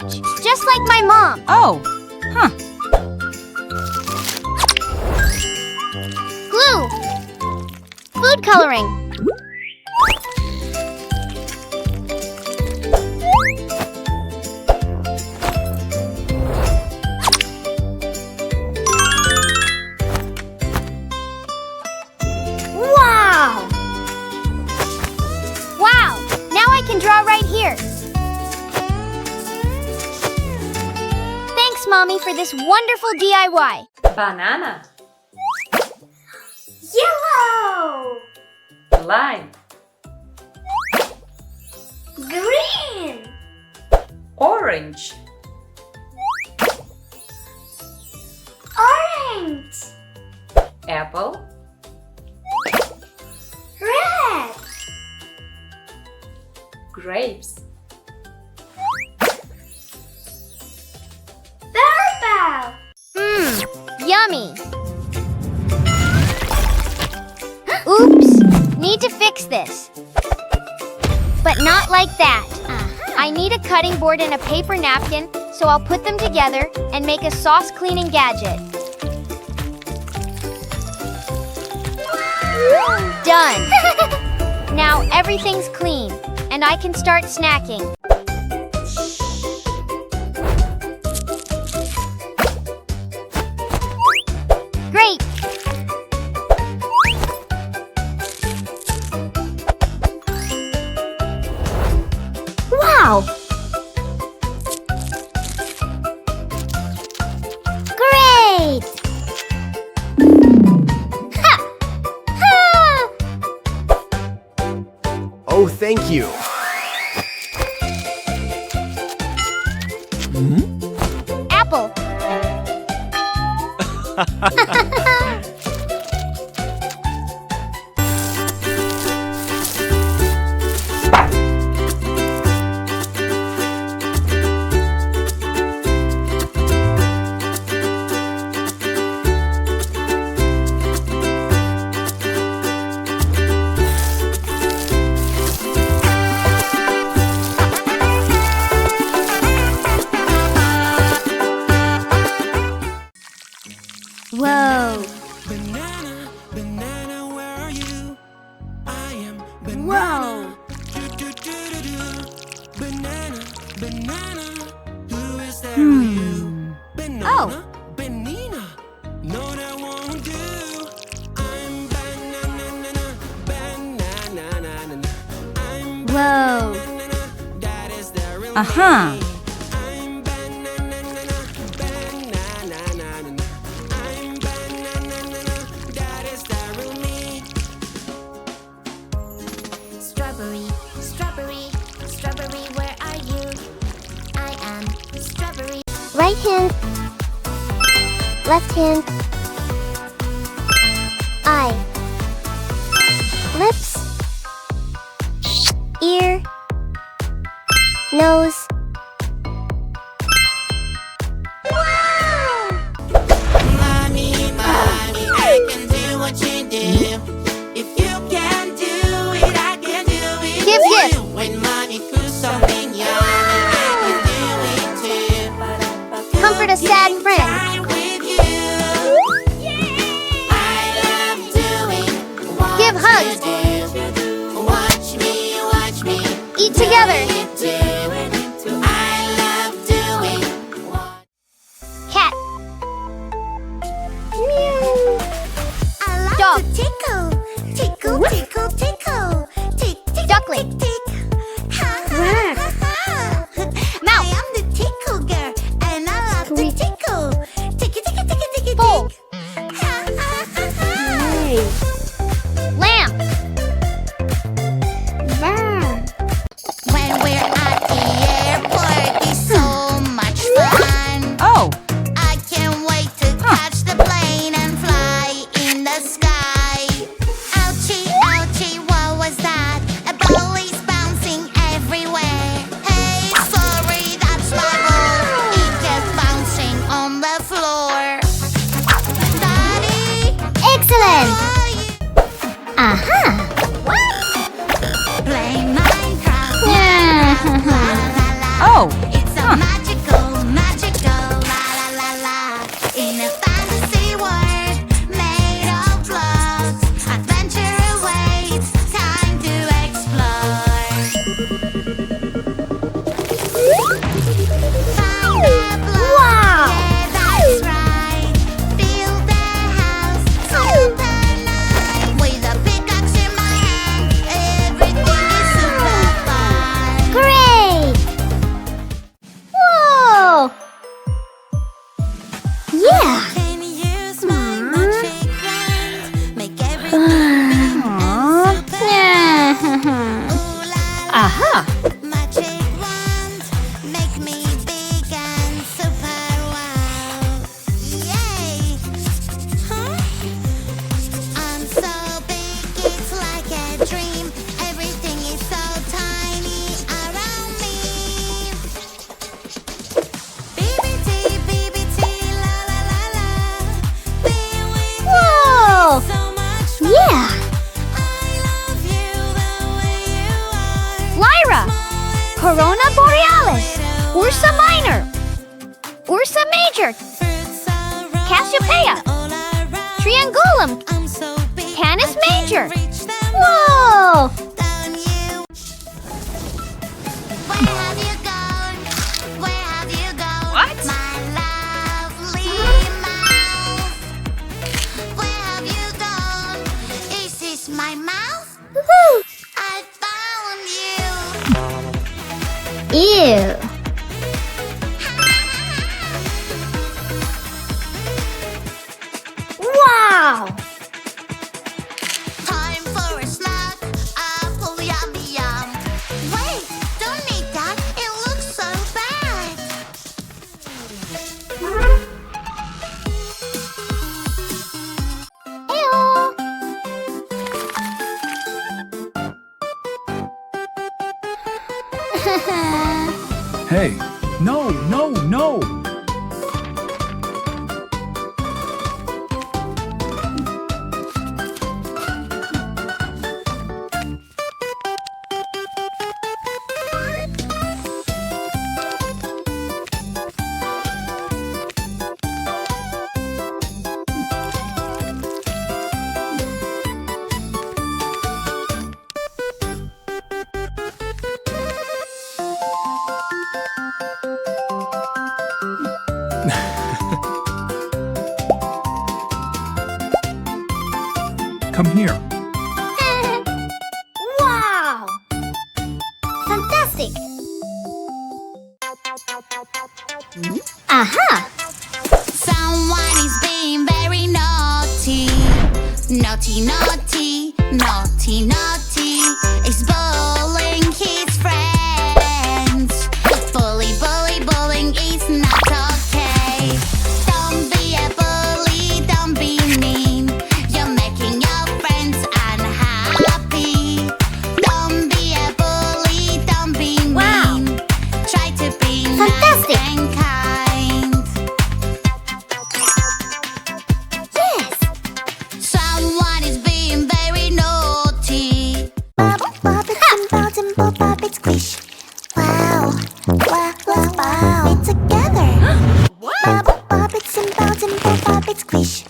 Watch, just like my mom. Oh, huh. Glue. Food coloring. Wow! Wow! Now I can draw right here. Thanks, Mommy, for this wonderful DIY. Banana. Yellow! Lime. Green! Orange. Orange! Apple. Red! Grapes. Purple! Yummy! Oops! Need to fix this. But not like that. I need a cutting board and a paper napkin, so I'll put them together and make a sauce cleaning gadget. Done! Now everything's clean, and I can start snacking. Great! Wow! Great! Ha! Ha! Oh, thank you. Apple. Whoa! Banana, banana, where are you? I am banana. Whoa! Banana, banana, who is there with you? Banana, Oh. banana, no that won't do. I'm banana, banana, I'm Whoa! banana, that is the real Uh-huh. me. I'm banana, banana, I'm banana, that is the real me. Strawberry, strawberry, strawberry, where are you? I am strawberry. Right hand. Left hand. Eye. Lips. Ear. Nose. Mommy, mommy, I can do what you do. If you can do it, I can do it Give too. gift. When mommy cooks something yummy, I can do it too. Comfort a sad friend. Time with you. I love doing what Give hugs. you do. Watch me Eat together. do it. I love doing what. Cat. I love Dog. to tickle, tickle, tickle, tickle, tick, tick, Duckling. tick, tick. Ha ha ha ha. Mouse. I am the tickle girl, and I love to tickle. Ticky, ticky, ticky, ticky, Bull. tick. Ha ha ha ha. Lamb. When we're Corona Borealis, Ursa Minor, Ursa Major, Cassiopeia, Triangulum, Canis Major. Whoa! What? My lovely mouse. Where have you gone? Is this my mouse? Woohoo! I found you. Ew. Wow! Time for a snack. Apple yummy yum. Wait, don't eat that. It looks so bad. Hey, no, no, no! Come here. Wow! Fantastic! Aha! Someone is being very naughty. Naughty, naughty, naughty, naughty. Is bullying his friends. Bully, bully, bullying is not okay. Don't be a bully, don't be mean. You're making your friends unhappy. Don't be a bully, don't be mean. Wow. Try to be Fantastic. nice and kind. Yes! Someone is being very naughty. Bobbit and bounce and bobbit squish. Wow, wow, wow, wow. It together. Bobbits and bounce and bobbit squish.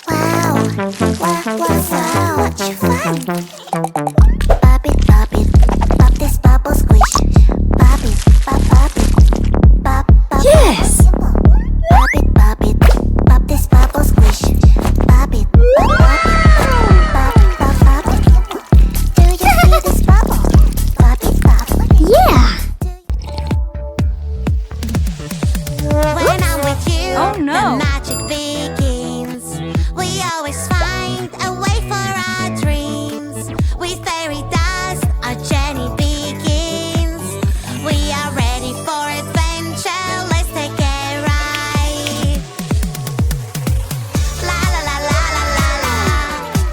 Wow, wow, wow, wow. Much fun. Bobbit, bobbit, bob this bubble squish. Bobbit, bob, bobbit, bob, bob. Yes. Bobbit, bobbit, bob this bubble squish. Bobbit, bob, bobbit, bob, bob, bobbit. Do you see this bubble? Bobbit, bobbit. Yeah! When I'm with you, Oh, no. the magic begins. We always find a way for our dreams. With fairy dust, our journey begins. We are ready for adventure. Let's take a ride. La la la la la la la.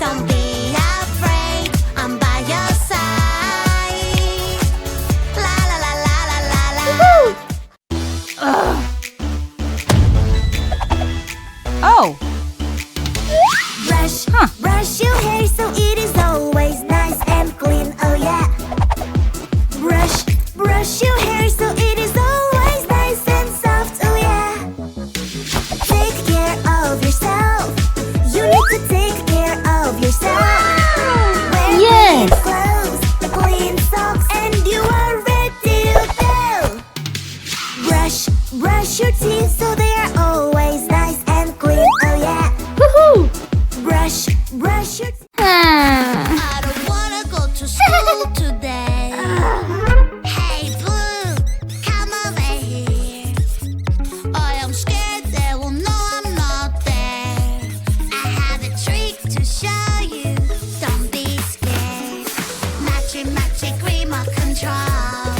Don't be afraid, I'm by your side. La la la la la la la. Oh, Brush, brush your hair so it is always nice and clean. Oh yeah. Brush, brush your hair so it is always nice and soft. Oh yeah. Take care of yourself. You need to take care of yourself. Wear Yes. clean clothes, clean socks, and you are ready to go. Brush, brush your teeth so they are always nice and clean. Oh yeah. Woohoo! Brush, brush your teeth. Ah. I don't wanna go to school today. Hey Blue, come over here. I am scared they will know I'm not there. I have a trick to show you. Don't be scared. Magic, magic remote control.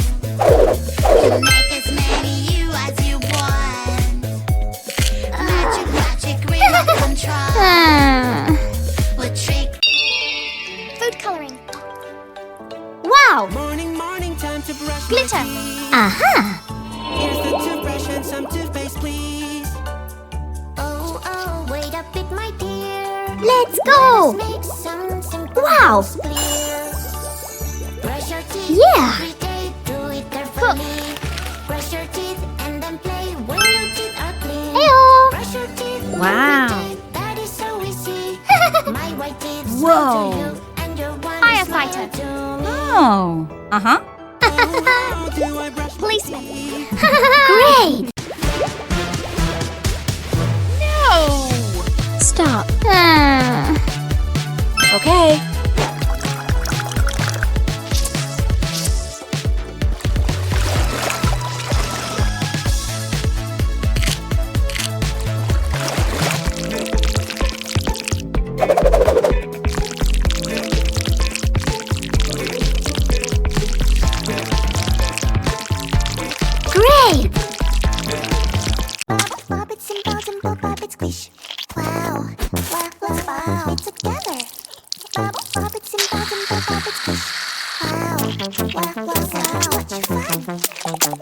You make as many you as you want. Magic, magic remote control. Ah. With trick. Food coloring. Wow! Morning, morning, time to brush Glitter. my teeth. Aha! Here's the toothbrush and some toothpaste, please. Oh, oh, wait a bit, my dear. Let's go! Make some simple Wow. clear. Brush your teeth Yeah. every day, do it carefully. Look. Brush your teeth and then play when your teeth are clean. Ew. Brush your teeth. Wow. That is so easy. My white teeth Whoa. smile to you, and your one Hiya, smile Fighter. to me. Oh. Uh-huh. Policeman. Great. No. Stop. Okay. Great. Bob it, simple, bob it, squish. Wow, wow, wow, wow. It together. Bob it, simple, bob it, squish. Wow, wow, wow, wow. Such fun.